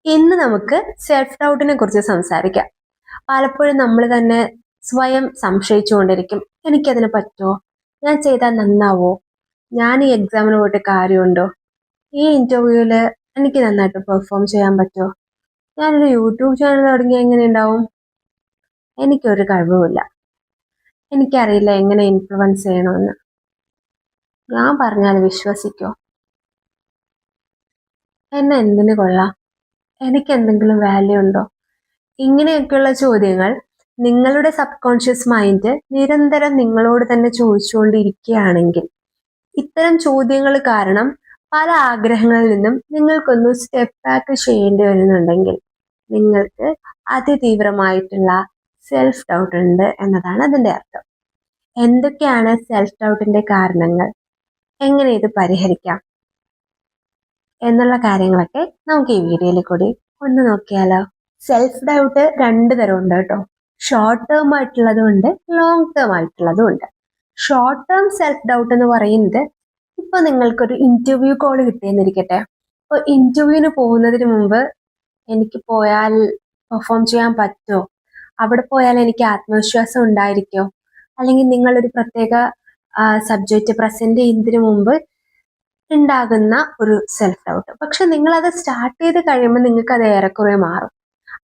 ഇന്ന് നമുക്ക് സെൽഫ് ഡൗട്ടിനെ കുറിച്ച് സംസാരിക്കാം. പലപ്പോഴും നമ്മൾ തന്നെ സ്വയം സംശയിച്ചുകൊണ്ടിരിക്കും. എനിക്കതിന് പറ്റുമോ? ഞാൻ ചെയ്താൽ നന്നാവോ? ഞാൻ ഈ എക്സാമിന് പോയിട്ട് കാര്യമുണ്ടോ? ഈ ഇന്റർവ്യൂവിൽ എനിക്ക് നന്നായിട്ട് പെർഫോം ചെയ്യാൻ പറ്റുമോ? ഞാനൊരു യൂട്യൂബ് ചാനൽ തുടങ്ങിയാൽ എങ്ങനെ ഉണ്ടാവും? എനിക്കൊരു കഴിവുമില്ല. എനിക്കറിയില്ല എങ്ങനെ ഇൻഫ്ലുവൻസ് ചെയ്യണമെന്ന്. ഞാൻ പറഞ്ഞാൽ വിശ്വസിക്കോ? എന്നെ എന്തിനു കൊള്ളാം? എനിക്ക് എന്തെങ്കിലും വാല്യൂ ഉണ്ടോ? ഇങ്ങനെയൊക്കെയുള്ള ചോദ്യങ്ങൾ നിങ്ങളുടെ സബ് കോൺഷ്യസ് മൈൻഡ് നിരന്തരം നിങ്ങളോട് തന്നെ ചോദിച്ചുകൊണ്ടിരിക്കുകയാണെങ്കിൽ, ഇത്തരം ചോദ്യങ്ങൾ കാരണം പല ആഗ്രഹങ്ങളിൽ നിന്നും നിങ്ങൾക്കൊന്ന് സ്റ്റെപ്പ് ബാക്ക് ചെയ്യേണ്ടി വരുന്നുണ്ടെങ്കിൽ നിങ്ങൾക്ക് അതിതീവ്രമായിട്ടുള്ള സെൽഫ് ഡൗട്ട് ഉണ്ട് എന്നതാണ് അതിന്റെ അർത്ഥം. എന്തൊക്കെയാണ് സെൽഫ് ഡൗട്ടിന്റെ കാരണങ്ങൾ, എങ്ങനെ ഇത് പരിഹരിക്കാം എന്നുള്ള കാര്യങ്ങളൊക്കെ നമുക്ക് ഈ വീഡിയോയിൽ കൂടി ഒന്ന് നോക്കിയാലോ. സെൽഫ് ഡൗട്ട് രണ്ട് തരം ഉണ്ട് കേട്ടോ. ഷോർട്ട് ടേം ആയിട്ടുള്ളതും ഉണ്ട്, ലോങ് ടേം ആയിട്ടുള്ളതും ഉണ്ട്. ഷോർട്ട് ടേം സെൽഫ് ഡൗട്ട് എന്ന് പറയുന്നത്, ഇപ്പൊ നിങ്ങൾക്കൊരു ഇന്റർവ്യൂ കോൾ കിട്ടിയെന്നിരിക്കട്ടെ. അപ്പൊ ഇന്റർവ്യൂവിന് പോകുന്നതിന് മുമ്പ് എനിക്ക് പോയാൽ പെർഫോം ചെയ്യാൻ പറ്റുമോ, അവിടെ പോയാൽ എനിക്ക് ആത്മവിശ്വാസം ഉണ്ടായിരിക്കോ, അല്ലെങ്കിൽ നിങ്ങളൊരു പ്രത്യേക സബ്ജക്റ്റ് പ്രസന്റ് ചെയ്യുന്നതിന് മുമ്പ് ഉണ്ടാകുന്ന ഒരു സെൽഫ് ഡൗട്ട്. പക്ഷെ നിങ്ങൾ അത് സ്റ്റാർട്ട് ചെയ്ത് കഴിയുമ്പോൾ നിങ്ങൾക്ക് അത് ഏറെക്കുറെ മാറും.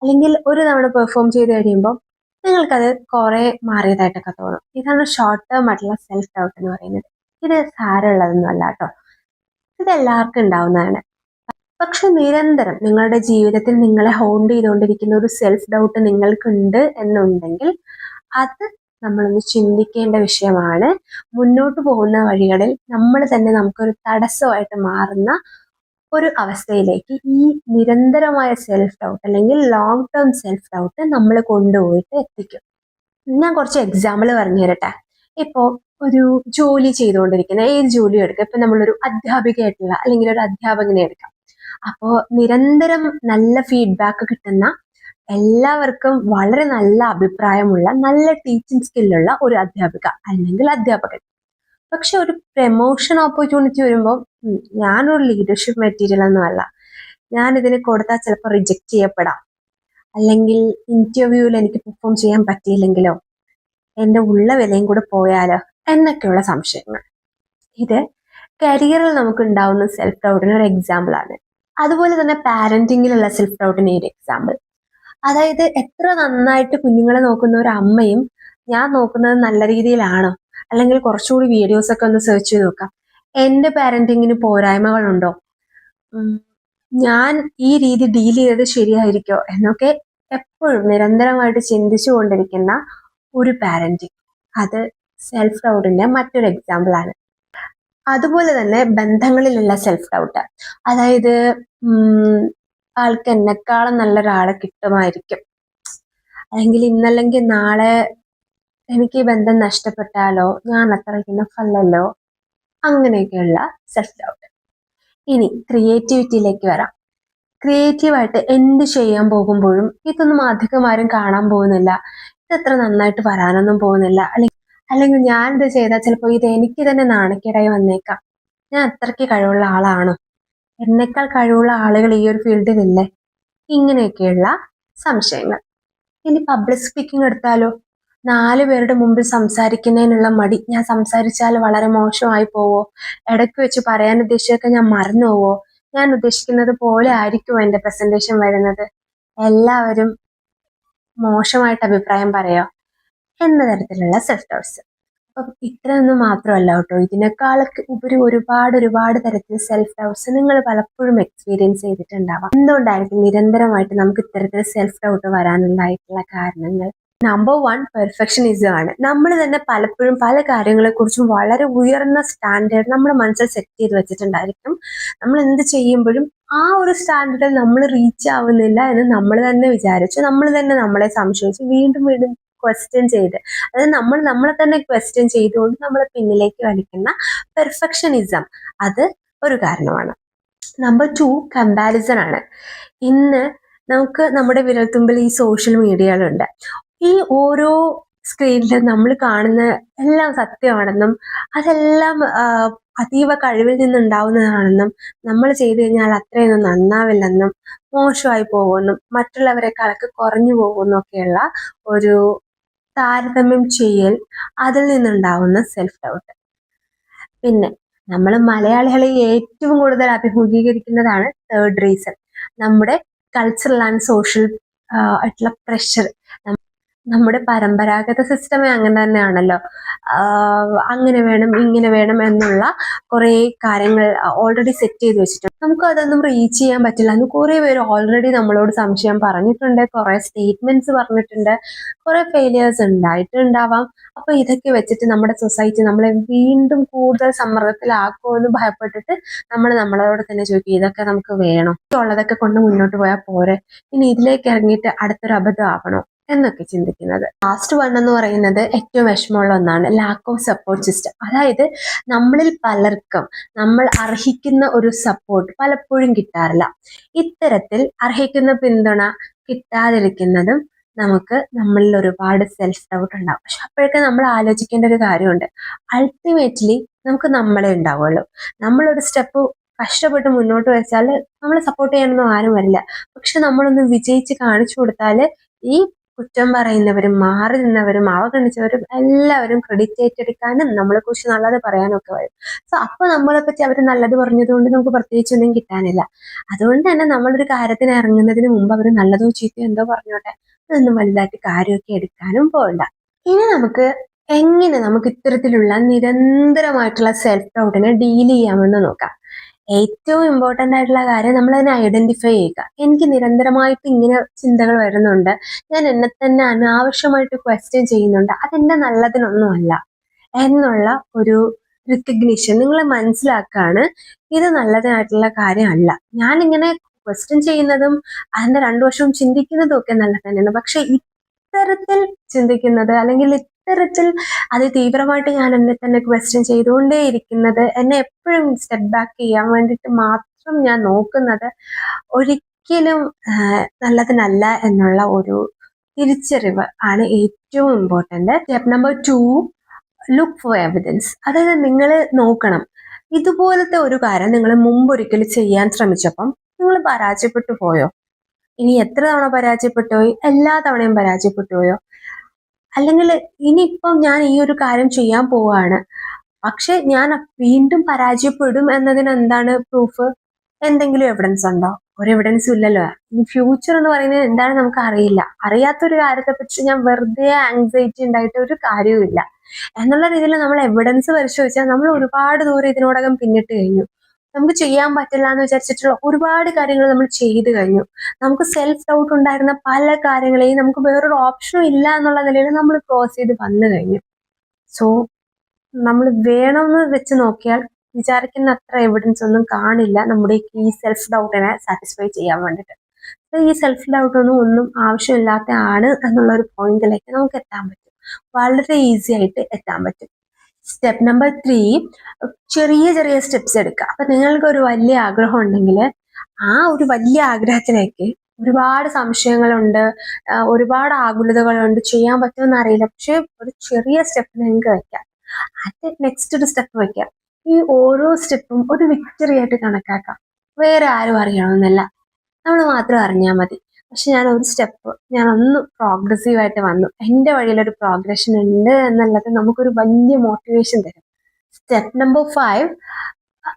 അല്ലെങ്കിൽ ഒരു തവണ പെർഫോം ചെയ്ത് കഴിയുമ്പോൾ നിങ്ങൾക്കത് കുറെ മാറിയതായിട്ടൊക്കെ തോന്നും. ഇതാണ് ഷോർട്ട് ടേം ആയിട്ടുള്ള സെൽഫ് ഡൗട്ട് എന്ന് പറയുന്നത്. ഇത് സാരമുള്ളതൊന്നും അല്ല കേട്ടോ, ഇത് എല്ലാവർക്കും ഉണ്ടാവുന്നതാണ്. പക്ഷെ നിരന്തരം നിങ്ങളുടെ ജീവിതത്തിൽ നിങ്ങളെ ഹോണ്ട് ചെയ്തുകൊണ്ടിരിക്കുന്ന ഒരു സെൽഫ് ഡൗട്ട് നിങ്ങൾക്കുണ്ട് എന്നുണ്ടെങ്കിൽ അത് നമ്മളൊന്ന് ചിന്തിക്കേണ്ട വിഷയമാണ്. മുന്നോട്ട് പോകുന്ന വഴികളിൽ നമ്മൾ തന്നെ നമുക്കൊരു തടസ്സമായിട്ട് മാറുന്ന ഒരു അവസ്ഥയിലേക്ക് ഈ നിരന്തരമായ സെൽഫ് ഡൗട്ട് അല്ലെങ്കിൽ ലോങ് ടേം സെൽഫ് ഡൗട്ട് നമ്മൾ കൊണ്ടുപോയിട്ട് എത്തിക്കും. ഞാൻ കുറച്ച് എക്സാമ്പിൾ പറഞ്ഞു തരട്ടെ. ഇപ്പോ ഒരു ജോലി ചെയ്തുകൊണ്ടിരിക്കുന്ന ഏത് ജോലിയും എടുക്കാം. ഇപ്പൊ നമ്മളൊരു അധ്യാപികയായിട്ടുള്ള അല്ലെങ്കിൽ ഒരു അധ്യാപകനെ എടുക്കാം. അപ്പോൾ നിരന്തരം നല്ല ഫീഡ്ബാക്ക് കിട്ടുന്ന, എല്ലാവർക്കും വളരെ നല്ല അഭിപ്രായമുള്ള, നല്ല ടീച്ചിങ് സ്കില്ലുള്ള ഒരു അധ്യാപിക അല്ലെങ്കിൽ അധ്യാപകൻ. പക്ഷെ ഒരു പ്രമോഷൻ ഓപ്പർച്യൂണിറ്റി വരുമ്പോൾ ഞാനൊരു ലീഡർഷിപ്പ് മെറ്റീരിയൽ ഒന്നും അല്ല, ഞാൻ ഇതിന് കൊടുത്താൽ ചിലപ്പോൾ റിജക്റ്റ് ചെയ്യപ്പെടാം, അല്ലെങ്കിൽ ഇന്റർവ്യൂവിൽ എനിക്ക് പെർഫോം ചെയ്യാൻ പറ്റിയില്ലെങ്കിലോ, എൻ്റെ ഉള്ള വിലയും കൂടെ പോയാലോ എന്നൊക്കെയുള്ള സംശയങ്ങൾ. ഇത് കരിയറിൽ നമുക്ക് ഉണ്ടാവുന്ന സെൽഫ് ഡൗട്ടിന് ഒരു എക്സാമ്പിൾ ആണ്. അതുപോലെ തന്നെ പാരന്റിങ്ങിലുള്ള സെൽഫ് ഡൗട്ടിന് ഒരു എക്സാമ്പിൾ. അതായത് എത്ര നന്നായിട്ട് കുഞ്ഞുങ്ങളെ നോക്കുന്ന ഒരു അമ്മയും ഞാൻ നോക്കുന്നത് നല്ല രീതിയിലാണോ, അല്ലെങ്കിൽ കുറച്ചുകൂടി വീഡിയോസ് ഒക്കെ ഒന്ന് സെർച്ച് ചെയ്ത് നോക്കാം, എന്റെ പാരന്റിങ്ങിന് പോരായ്മകളുണ്ടോ, ഞാൻ ഈ രീതി ഡീൽ ചെയ്തത് ശരിയായിരിക്കോ എന്നൊക്കെ എപ്പോഴും നിരന്തരമായിട്ട് ചിന്തിച്ചു കൊണ്ടിരിക്കുന്ന ഒരു പാരന്റിങ്, അത് സെൽഫ് ഡൗട്ടിന്റെ മറ്റൊരു എക്സാമ്പിൾ ആണ്. അതുപോലെ തന്നെ ബന്ധങ്ങളിലുള്ള സെൽഫ് ഡൗട്ട്, അതായത് ആൾക്ക് എന്നെക്കാളും നല്ലൊരാളെ കിട്ടുമായിരിക്കും, അല്ലെങ്കിൽ ഇന്നല്ലെങ്കിൽ നാളെ എനിക്ക് ഈ ബന്ധം നഷ്ടപ്പെട്ടാലോ, ഞാൻ അത്ര ഇനഫ് അല്ലല്ലോ, അങ്ങനെയൊക്കെയുള്ള സെൽഫ് ഡൗട്ട്. ഇനി ക്രിയേറ്റിവിറ്റിയിലേക്ക് വരാം. ക്രിയേറ്റീവായിട്ട് എന്ത് ചെയ്യാൻ പോകുമ്പോഴും ഇതൊന്നും അധികം ആരും കാണാൻ പോകുന്നില്ല, ഇതത്ര നന്നായിട്ട് വരാനൊന്നും പോകുന്നില്ല, അല്ലെങ്കിൽ ഞാൻ ഇത് ചെയ്താൽ ചിലപ്പോൾ ഇത് എനിക്ക് തന്നെ നാണക്കേടായി വന്നേക്കാം, ഞാൻ അത്രയ്ക്ക് കഴിവുള്ള ആളാണോ, എന്നെക്കാൾ കഴിവുള്ള ആളുകൾ ഈ ഒരു ഫീൽഡിലില്ലേ, ഇങ്ങനെയൊക്കെയുള്ള സംശയങ്ങൾ. ഇനി പബ്ലിക് സ്പീക്കിംഗ് എടുത്താലോ, 4 പേരുടെ മുമ്പിൽ സംസാരിക്കുന്നതിനുള്ള മടി, ഞാൻ സംസാരിച്ചാൽ വളരെ മോശമായി പോവോ, ഇടയ്ക്ക് വെച്ച് പറയാൻ ഉദ്ദേശിച്ചൊക്കെ ഞാൻ മറന്നു പോവോ, ഞാൻ ഉദ്ദേശിക്കുന്നത് പോലെ ആയിരിക്കുമോ എൻ്റെ പ്രസന്റേഷൻ വരുന്നത്, എല്ലാവരും മോശമായിട്ട് അഭിപ്രായം പറയോ എന്ന തരത്തിലുള്ള സെൽഫ് ഡൗട്ട്സ്. അപ്പം ഇത്രയൊന്നും മാത്രമല്ല കേട്ടോ, ഇതിനേക്കാളൊക്കെ ഉപരി ഒരുപാട് തരത്തിൽ സെൽഫ് ഡൗട്ട്സ് നിങ്ങൾ പലപ്പോഴും എക്സ്പീരിയൻസ് ചെയ്തിട്ടുണ്ടാവാം. എന്തുകൊണ്ടായിരിക്കും നിരന്തരമായിട്ട് നമുക്ക് ഇത്തരത്തിൽ സെൽഫ് ഡൗട്ട് വരാനുണ്ടായിട്ടുള്ള കാരണങ്ങൾ? നമ്പർ 1 പെർഫെക്ഷനിസം ആണ്. നമ്മൾ തന്നെ പലപ്പോഴും പല കാര്യങ്ങളെ കുറിച്ചും വളരെ ഉയർന്ന സ്റ്റാൻഡേർഡ് നമ്മുടെ മനസ്സിൽ സെറ്റ് ചെയ്ത് വെച്ചിട്ടുണ്ടായിരിക്കും. നമ്മൾ എന്ത് ചെയ്യുമ്പോഴും ആ ഒരു സ്റ്റാൻഡേർഡിൽ നമ്മൾ റീച്ച് ആവുന്നില്ല എന്ന് നമ്മൾ തന്നെ വിചാരിച്ച്, നമ്മൾ തന്നെ നമ്മളെ സംശയിച്ച് വീണ്ടും വീണ്ടും ക്വസ്റ്റ്യൻ ചെയ്ത്, അതായത് നമ്മൾ നമ്മളെ തന്നെ ക്വസ്റ്റ്യൻ ചെയ്തുകൊണ്ട് നമ്മളെ പിന്നിലേക്ക് വലിക്കുന്ന പെർഫെക്ഷനിസം, അത് ഒരു കാരണമാണ്. നമ്പർ 2 കമ്പാരിസൺ ആണ്. ഇന്ന് നമുക്ക് നമ്മുടെ വിരൽത്തുമ്പിൽ ഈ സോഷ്യൽ മീഡിയകളുണ്ട്. ഈ ഓരോ സ്ക്രീനിൽ നമ്മൾ കാണുന്ന എല്ലാം സത്യമാണെന്നും അതെല്ലാം അതീവ കഴിവിൽ നിന്നുണ്ടാവുന്നതാണെന്നും നമ്മൾ ചെയ്തു കഴിഞ്ഞാൽ അത്രയൊന്നും നന്നാവില്ലെന്നും മോശമായി പോകുമെന്നും മറ്റുള്ളവരെക്കാളൊക്കെ കുറഞ്ഞു പോകുമെന്നും ഒക്കെയുള്ള ഒരു താരതമ്യം ചെയ്യൽ, അതിൽ നിന്നുണ്ടാവുന്ന സെൽഫ് ഡൗട്ട്. പിന്നെ നമ്മൾ മലയാളികളെ ഏറ്റവും കൂടുതൽ അഭിമുഖീകരിക്കുന്നതാണ് തേർഡ് റീസൺ, നമ്മുടെ കൾച്ചറൽ ആൻഡ് സോഷ്യൽ ആയിട്ടുള്ള പ്രഷർ. നമ്മുടെ പരമ്പരാഗത സിസ്റ്റമേ അങ്ങനെ തന്നെയാണല്ലോ. അങ്ങനെ വേണം ഇങ്ങനെ വേണം എന്നുള്ള കുറേ കാര്യങ്ങൾ ഓൾറെഡി സെറ്റ് ചെയ്ത് വെച്ചിട്ടുണ്ട്. നമുക്ക് അതൊന്നും റീച്ച് ചെയ്യാൻ പറ്റില്ല എന്ന് കുറേ പേര് ഓൾറെഡി നമ്മളോട് സംശയം പറഞ്ഞിട്ടുണ്ട്, കുറേ സ്റ്റേറ്റ്മെന്റ്സ് പറഞ്ഞിട്ടുണ്ട്, കുറേ ഫെയിലിയേഴ്സ് ഉണ്ടായിട്ടുണ്ടാവാം. അപ്പൊ ഇതൊക്കെ വെച്ചിട്ട് നമ്മുടെ സൊസൈറ്റി നമ്മളെ വീണ്ടും കൂടുതൽ സമ്മർദ്ദത്തിലാക്കുമെന്ന് ഭയപ്പെട്ടിട്ട് നമ്മൾ നമ്മളോട് തന്നെ ചോദിക്കും, ഇതൊക്കെ നമുക്ക് വേണോ, ഉള്ളതൊക്കെ കൊണ്ട് മുന്നോട്ട് പോയാൽ പോരെ, ഇനി ഇതിലേക്ക് ഇറങ്ങിയിട്ട് അടുത്തൊരു അബദ്ധം ആവണോ എന്നൊക്കെ ചിന്തിക്കുന്നത്. ലാസ്റ്റ് വൺ എന്ന് പറയുന്നത് ഏറ്റവും വിഷമമുള്ള ഒന്നാണ്, ലാക്ക് ഓഫ് സപ്പോർട്ട് സിസ്റ്റം. അതായത് നമ്മളിൽ പലർക്കും നമ്മൾ അർഹിക്കുന്ന ഒരു സപ്പോർട്ട് പലപ്പോഴും കിട്ടാറില്ല. ഇത്തരത്തിൽ അർഹിക്കുന്ന പിന്തുണ കിട്ടാതിരിക്കുന്നതും നമുക്ക് നമ്മളിൽ ഒരുപാട് സെൽഫ് ഡൗട്ട് ഉണ്ടാവും. പക്ഷെ അപ്പോഴൊക്കെ നമ്മൾ ആലോചിക്കേണ്ട ഒരു കാര്യമുണ്ട്, അൾട്ടിമേറ്റ്ലി നമുക്ക് നമ്മളെ ഉണ്ടാവുള്ളൂ. നമ്മളൊരു സ്റ്റെപ്പ് കഷ്ടപ്പെട്ട് മുന്നോട്ട് വെച്ചാൽ നമ്മളെ സപ്പോർട്ട് ചെയ്യാനൊന്നും ആരും വരില്ല. പക്ഷെ നമ്മളൊന്ന് വിജയിച്ച് കാണിച്ചു കൊടുത്താൽ ഈ കുറ്റം പറയുന്നവരും മാറി നിന്നവരും അവഗണിച്ചവരും എല്ലാവരും ക്രെഡിറ്റ് ഏറ്റെടുക്കാനും നമ്മളെ കുറിച്ച് നല്ലത് പറയാനും ഒക്കെ വരും. സോ അപ്പൊ നമ്മളെ പറ്റി അവർ നല്ലത് പറഞ്ഞതുകൊണ്ട് നമുക്ക് പ്രത്യേകിച്ചൊന്നും കിട്ടാനില്ല. അതുകൊണ്ട് തന്നെ നമ്മളൊരു കാര്യത്തിന് ഇറങ്ങുന്നതിന് മുമ്പ് അവർ നല്ലതോ ചീത്തയോ എന്തോ പറഞ്ഞോട്ടെ, അതൊന്നും വലുതായിട്ട് കാര്യമൊക്കെ എടുക്കാനും പോകണ്ട. ഇനി നമുക്ക് ഇത്തരത്തിലുള്ള നിരന്തരമായിട്ടുള്ള സെൽഫ് ഡൗട്ടിനെ ഡീൽ ചെയ്യാമെന്ന് നോക്കാം. ഏറ്റവും ഇമ്പോർട്ടൻ്റ് ആയിട്ടുള്ള കാര്യം നമ്മൾ അതിനെ ഐഡന്റിഫൈ ചെയ്യുക. എനിക്ക് നിരന്തരമായിട്ട് ഇങ്ങനെ ചിന്തകൾ വരുന്നുണ്ട്, ഞാൻ എന്നെ തന്നെ അനാവശ്യമായിട്ട് ക്വസ്റ്റ്യൻ ചെയ്യുന്നുണ്ട്, അതെന്റെ നല്ലതിനൊന്നുമല്ല എന്നുള്ള ഒരു റിക്കഗ്നിഷൻ നിങ്ങൾ മനസ്സിലാക്കാണ്. ഇത് നല്ലതിനായിട്ടുള്ള കാര്യമല്ല. ഞാനിങ്ങനെ ക്വസ്റ്റ്യൻ ചെയ്യുന്നതും അതിന്റെ രണ്ടു വശവും ചിന്തിക്കുന്നതും ഒക്കെ നല്ലത് തന്നെയാണ്. പക്ഷെ ഇത്തരത്തിൽ ചിന്തിക്കുന്നത് അല്ലെങ്കിൽ ഇത്തരത്തിൽ അത് തീവ്രമായിട്ട് ഞാൻ എന്നെ തന്നെ ക്വസ്റ്റ്യൻ ചെയ്തുകൊണ്ടേ ഇരിക്കുന്നത്, എന്നെ എപ്പോഴും സ്റ്റെപ്പ് ബാക്ക് ചെയ്യാൻ വേണ്ടിയിട്ട് മാത്രം ഞാൻ നോക്കുന്നത് ഒരിക്കലും നല്ലതിനല്ല എന്നുള്ള ഒരു തിരിച്ചറിവ് ആണ് ഏറ്റവും important. Step number 2, look for evidence. അതായത് നിങ്ങൾ നോക്കണം, ഇതുപോലത്തെ ഒരു കാര്യം നിങ്ങൾ മുമ്പൊരിക്കൽ ചെയ്യാൻ ശ്രമിച്ചപ്പം നിങ്ങൾ പരാജയപ്പെട്ടു പോയോ? ഇനി എത്ര തവണ പരാജയപ്പെട്ടു പോയി? എല്ലാ തവണയും പരാജയപ്പെട്ടു പോയോ? അല്ലെങ്കിൽ ഇനിയിപ്പം ഞാൻ ഈ ഒരു കാര്യം ചെയ്യാൻ പോവാണ്, പക്ഷെ ഞാൻ വീണ്ടും പരാജയപ്പെടും എന്നതിന് എന്താണ് പ്രൂഫ്? എന്തെങ്കിലും എവിഡൻസ് ഉണ്ടോ? ഒരു എവിഡൻസും ഇല്ലല്ലോ. ഇനി ഫ്യൂച്ചർ എന്ന് പറയുന്നത് എന്താണ് നമുക്ക് അറിയില്ല. അറിയാത്തൊരു കാര്യത്തെ പറ്റി ഞാൻ വെറുതെ ആങ്സൈറ്റി ഉണ്ടായിട്ട് ഒരു കാര്യവുമില്ല എന്നുള്ള രീതിയിൽ നമ്മൾ എവിഡൻസ് പരിശോധിച്ചാൽ നമ്മൾ ഒരുപാട് ദൂരം ഇതിനോടകം പിന്നിട്ട് കഴിഞ്ഞു. നമുക്ക് ചെയ്യാൻ പറ്റില്ല എന്ന് വിചാരിച്ചിട്ടുള്ള ഒരുപാട് കാര്യങ്ങൾ നമ്മൾ ചെയ്തു കഴിഞ്ഞു. നമുക്ക് സെൽഫ് ഡൗട്ട് ഉണ്ടായിരുന്ന പല കാര്യങ്ങളെയും നമുക്ക് വേറൊരു ഓപ്ഷനും ഇല്ല എന്നുള്ള നിലയിൽ നമ്മൾ ക്രോസ് ചെയ്ത് വന്നു കഴിഞ്ഞു. സോ നമ്മൾ വേണമെന്ന് വെച്ച് നോക്കിയാൽ വിചാരിക്കുന്ന അത്ര എവിഡൻസ് ഒന്നും കാണില്ല നമ്മുടെ ഈ സെൽഫ് ഡൗട്ടിനെ സാറ്റിസ്ഫൈ ചെയ്യാൻ വേണ്ടിയിട്ട്. ഈ സെൽഫ് ഡൗട്ടൊന്നും ആവശ്യമില്ലാത്ത ആണ് എന്നുള്ള ഒരു പോയിന്റിലേക്ക് നമുക്ക് എത്താൻ പറ്റും, വളരെ ഈസി ആയിട്ട് എത്താൻ പറ്റും. സ്റ്റെപ്പ് നമ്പർ 3, ചെറിയ ചെറിയ സ്റ്റെപ്സ് എടുക്കുക. അപ്പൊ നിങ്ങൾക്ക് ഒരു വലിയ ആഗ്രഹം ഉണ്ടെങ്കിൽ ആ ഒരു വലിയ ആഗ്രഹത്തിലേക്ക് ഒരുപാട് സംശയങ്ങളുണ്ട്, ഒരുപാട് ആകുലതകളുണ്ട്, ചെയ്യാൻ പറ്റുമെന്ന് അറിയില്ല. പക്ഷെ ഒരു ചെറിയ സ്റ്റെപ്പ് നിങ്ങൾക്ക് വെക്കാം, അത് നെക്സ്റ്റ് ഒരു സ്റ്റെപ്പ് വെക്കാം. ഈ ഓരോ സ്റ്റെപ്പും ഒരു വിക്ടറി ആയിട്ട് കണക്കാക്കാം. വേറെ ആരും അറിയണമെന്നില്ല, നമ്മൾ മാത്രം അറിഞ്ഞാൽ മതി. പക്ഷെ ഞാൻ ഒന്ന് പ്രോഗ്രസീവായിട്ട് വന്നു, എൻ്റെ വഴിയിലൊരു പ്രോഗ്രഷൻ ഉണ്ട് എന്നുള്ളത് നമുക്കൊരു വലിയ മോട്ടിവേഷൻ തരും. സ്റ്റെപ്പ് നമ്പർ 5,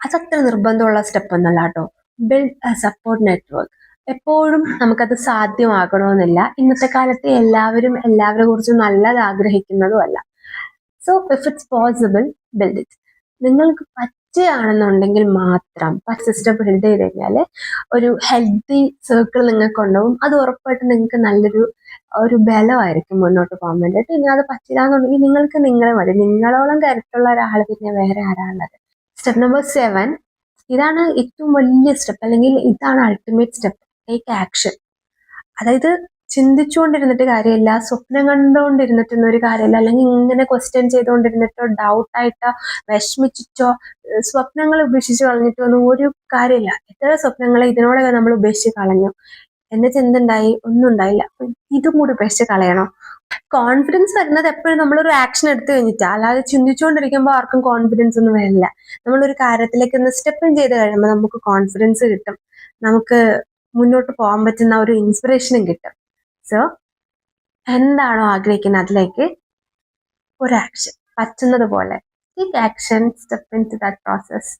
അതത്ര നിർബന്ധമുള്ള സ്റ്റെപ്പ് ഒന്നല്ല കേട്ടോ. Build A support network. എപ്പോഴും നമുക്കത് സാധ്യമാകണമെന്നില്ല. ഇന്നത്തെ കാലത്ത് എല്ലാവരെ കുറിച്ചും നല്ലത് ആഗ്രഹിക്കുന്നതും അല്ല. So if it's possible, build it. നിങ്ങൾക്ക് പറ്റുകയാണെന്നുണ്ടെങ്കിൽ മാത്രം സിസ്റ്റം ബിൽഡ് ചെയ്ത് കഴിഞ്ഞാൽ ഒരു ഹെൽത്തി സർക്കിൾ നിങ്ങൾക്ക് ഉണ്ടാവും. അത് ഉറപ്പായിട്ട് നിങ്ങൾക്ക് നല്ലൊരു ബലമായിരിക്കും മുന്നോട്ട് പോകാൻ വേണ്ടിയിട്ട്. ഇനി അത് പറ്റില്ല എന്നുണ്ടെങ്കിൽ നിങ്ങൾക്ക് നിങ്ങളെ മതി, നിങ്ങളോളം കരുത്തുള്ള ഒരാൾ പിന്നെ വേറെ ആരാളുള്ളത്. സ്റ്റെപ്പ് നമ്പർ 7, ഇതാണ് ഏറ്റവും വലിയ സ്റ്റെപ്പ്, അല്ലെങ്കിൽ ഇതാണ് അൾട്ടിമേറ്റ് സ്റ്റെപ്പ്. Take action. അതായത് ചിന്തിച്ചുകൊണ്ടിരുന്നിട്ട് കാര്യമില്ല, സ്വപ്നം കണ്ടുകൊണ്ടിരുന്നിട്ടൊന്നും ഒരു കാര്യമില്ല, അല്ലെങ്കിൽ ഇങ്ങനെ ക്വസ്റ്റ്യൻ ചെയ്തുകൊണ്ടിരുന്നിട്ടോ ഡൗട്ടായിട്ടോ വിഷമിച്ചിട്ടോ സ്വപ്നങ്ങൾ ഉപേക്ഷിച്ച് കളഞ്ഞിട്ടോ ഒന്നും ഒരു കാര്യമില്ല. എത്ര സ്വപ്നങ്ങളെ ഇതിനോടൊക്കെ നമ്മൾ ഉപേക്ഷിച്ച് കളഞ്ഞു. എന്റെ ചിന്ത ഉണ്ടായി, ഒന്നും ഉണ്ടായില്ല, ഇതും കൂടി ഉപേക്ഷിച്ച് കളയണോ? കോൺഫിഡൻസ് വരുന്നത് എപ്പോഴും നമ്മളൊരു ആക്ഷൻ എടുത്തു കഴിഞ്ഞിട്ടാ, അല്ലാതെ ചിന്തിച്ചുകൊണ്ടിരിക്കുമ്പോൾ ആർക്കും കോൺഫിഡൻസ് ഒന്നും വരില്ല. നമ്മളൊരു കാര്യത്തിലേക്ക് ഒന്ന് സ്റ്റെപ്പ് ചെയ്ത് കഴിയുമ്പോൾ നമുക്ക് കോൺഫിഡൻസ് കിട്ടും, നമുക്ക് മുന്നോട്ട് പോകാൻ പറ്റുന്ന ഒരു ഇൻസ്പിറേഷനും കിട്ടും. സോ എന്താണോ ആഗ്രഹിക്കുന്നത് അതിലേക്ക് ഒരു ആക്ഷൻ, പറ്റുന്നത് പോലെ take action, step into that process.